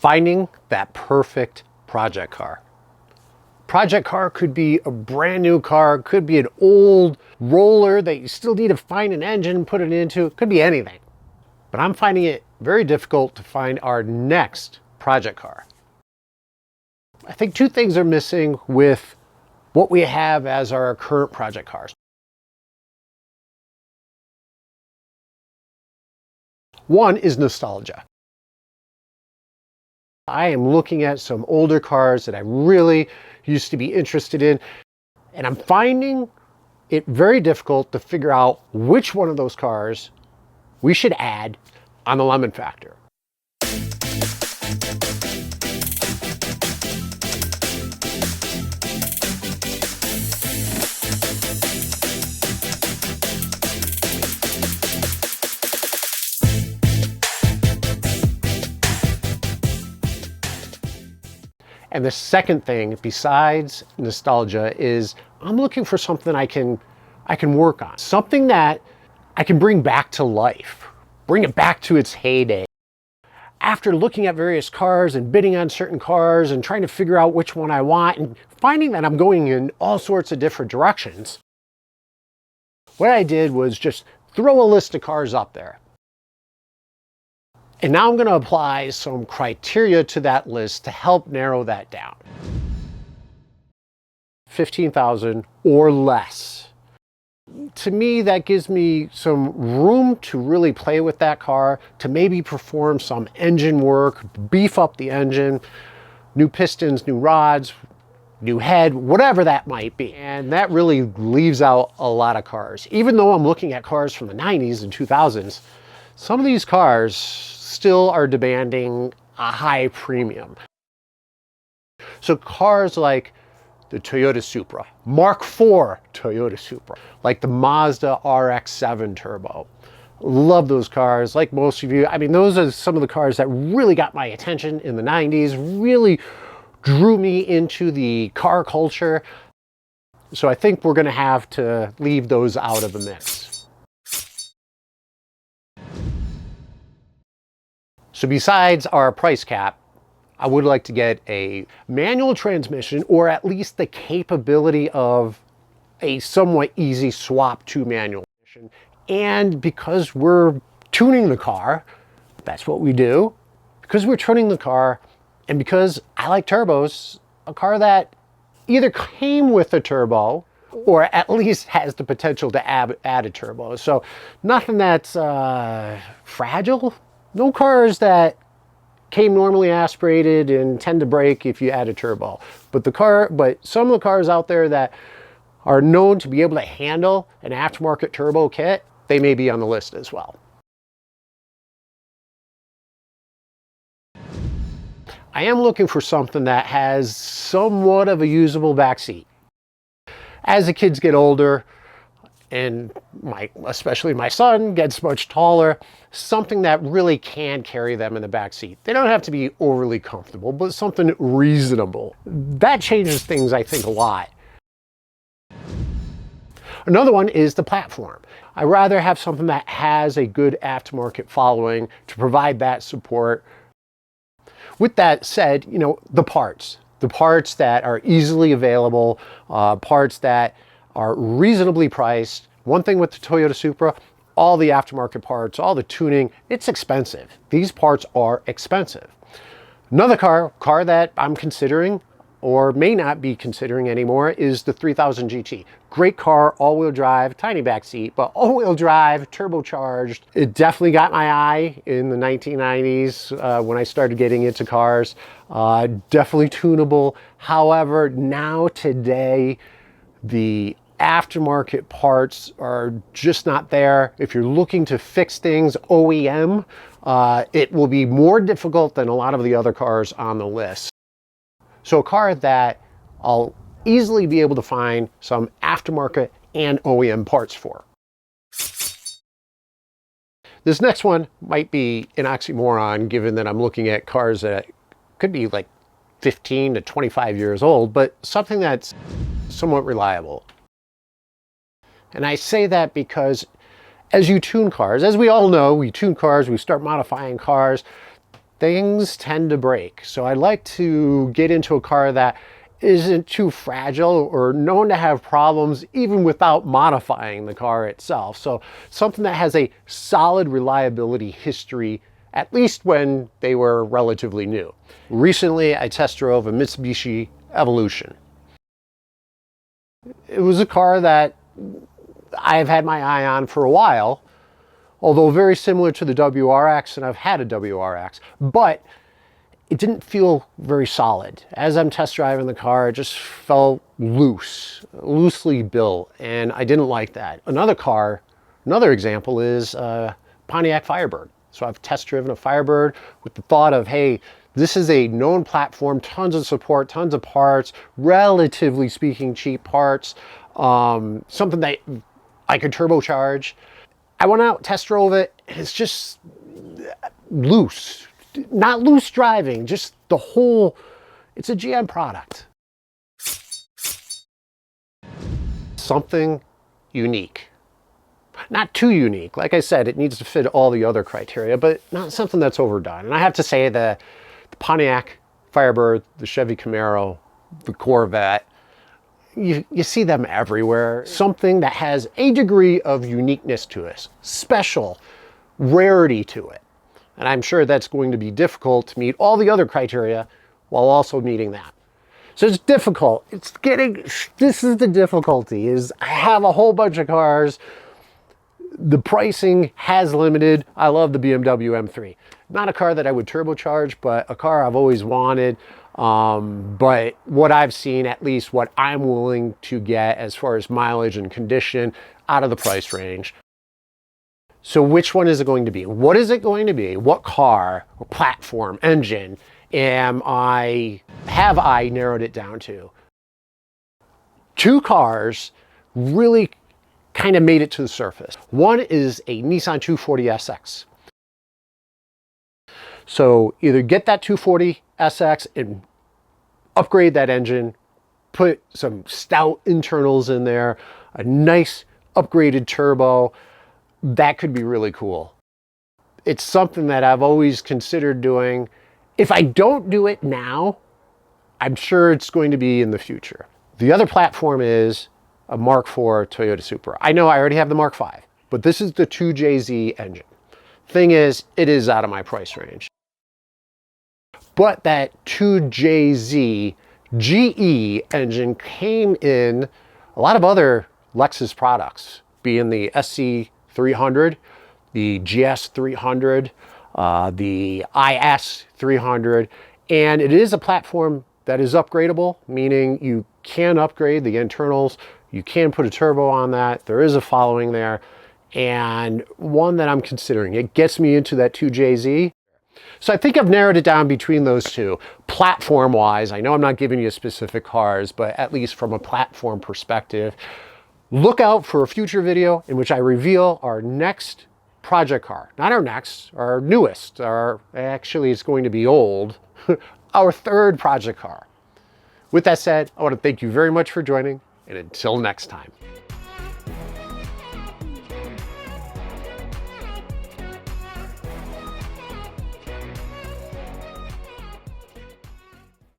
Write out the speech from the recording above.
Finding that perfect project car. Project car could be a brand new car, could be an old roller that you still need to find an engine and put it into, it could be anything. But I'm finding it very difficult to find our next project car. I think two things are missing with what we have as our current project cars. One is nostalgia. I am looking at some older cars that I really used to be interested in, and I'm finding it very difficult to figure out which one of those cars we should add on the lemon factor. And the second thing, besides nostalgia, is I'm looking for something I can work on. Something that I can bring back to life, bring it back to its heyday. After looking at various cars and bidding on certain cars and trying to figure out which one I want and finding that I'm going in all sorts of different directions, what I did was just throw a list of cars up there. And now I'm going to apply some criteria to that list to help narrow that down. 15,000 or less. To me, that gives me some room to really play with that car, to maybe perform some engine work, beef up the engine, new pistons, new rods, new head, whatever that might be. And that really leaves out a lot of cars. Even though I'm looking at cars from the 90s and 2000s, some of these cars still are demanding a high premium. So cars like the Toyota Supra, Mark IV Toyota Supra, like the Mazda RX-7 Turbo. Love those cars, like most of you. I mean, those are some of the cars that really got my attention in the 90s, really drew me into the car culture. So I think we're gonna have to leave those out of the mix. So besides our price cap, I would like to get a manual transmission, or at least the capability of a somewhat easy swap to manual transmission. And because we're tuning the car, that's what we do. Because we're tuning the car, and because I like turbos, a car that either came with a turbo or at least has the potential to add a turbo. So nothing that's fragile. No cars that came normally aspirated and tend to break if you add a turbo. But some of the cars out there that are known to be able to handle an aftermarket turbo kit, they may be on the list as well. I am looking for something that has somewhat of a usable back seat. As the kids get older, and especially my son gets much taller, something that really can carry them in the back seat. They don't have to be overly comfortable, but something reasonable. That changes things, I think, a lot. Another one is the platform. I'd rather have something that has a good aftermarket following to provide that support. With that said, you know, the parts that are easily available, parts that are reasonably priced. One thing with the Toyota Supra, all the aftermarket parts, all the tuning, it's expensive. These parts are expensive. Another car that I'm considering, or may not be considering anymore, is the 3000 GT. Great car, all-wheel drive, tiny back seat, but all-wheel drive, turbocharged. It definitely got my eye in the 1990s when I started getting into cars. Definitely tunable. However, now today, the aftermarket parts are just not there. If you're looking to fix things OEM, it will be more difficult than a lot of the other cars on the list. So a car that I'll easily be able to find some aftermarket and OEM parts for. This next one might be an oxymoron, given that I'm looking at cars that could be like 15 to 25 years old, but something that's somewhat reliable. And I say that because as you tune cars, as we all know, we tune cars, we start modifying cars, things tend to break. So I'd like to get into a car that isn't too fragile or known to have problems even without modifying the car itself. So something that has a solid reliability history, at least when they were relatively new. Recently, I test drove a Mitsubishi Evolution. It was a car that I've had my eye on for a while, although very similar to the WRX, and I've had a WRX, but it didn't feel very solid. As I'm test driving the car, it just felt loosely built, and I didn't like that. Another example is Pontiac Firebird. So I've test driven a Firebird with the thought of, hey, this is a known platform, tons of support, tons of parts, relatively speaking cheap parts, something that I could turbocharge. I went out, test drove it, and it's just loose. Not loose driving, just the whole, it's a GM product. Something unique. Not too unique. Like I said, it needs to fit all the other criteria, but not something that's overdone. And I have to say the Pontiac Firebird, the Chevy Camaro, the Corvette, you see them everywhere. Something that has a degree of uniqueness to it, special, rarity to it. And I'm sure that's going to be difficult to meet all the other criteria while also meeting that. So it's difficult. This is the difficulty, is I have a whole bunch of cars. The pricing has limited. I love the BMW M3. Not a car that I would turbocharge, but a car I've always wanted. But what I've seen, at least what I'm willing to get as far as mileage and condition, out of the price range. So which one is it going to be? What is it going to be? What car or platform, engine have I narrowed it down to? Two cars really kind of made it to the surface. One is a Nissan 240SX. So either get that 240SX and upgrade that engine, put some stout internals in there, a nice upgraded turbo. That could be really cool. It's something that I've always considered doing. If I don't do it now, I'm sure it's going to be in the future. The other platform is a Mark IV Toyota Supra. I know I already have the Mark V, but this is the 2JZ engine. Thing is, it is out of my price range. But that 2JZ GE engine came in a lot of other Lexus products, being the SC300, the GS300, the IS300, and it is a platform that is upgradable, meaning you can upgrade the internals, you can put a turbo on that, there is a following there, and one that I'm considering. It gets me into that 2JZ. So I think I've narrowed it down between those two. Platform-wise, I know I'm not giving you specific cars, but at least from a platform perspective, look out for a future video in which I reveal our next project car. Not our next, our newest, actually it's going to be old, our third project car. With that said, I want to thank you very much for joining, and until next time.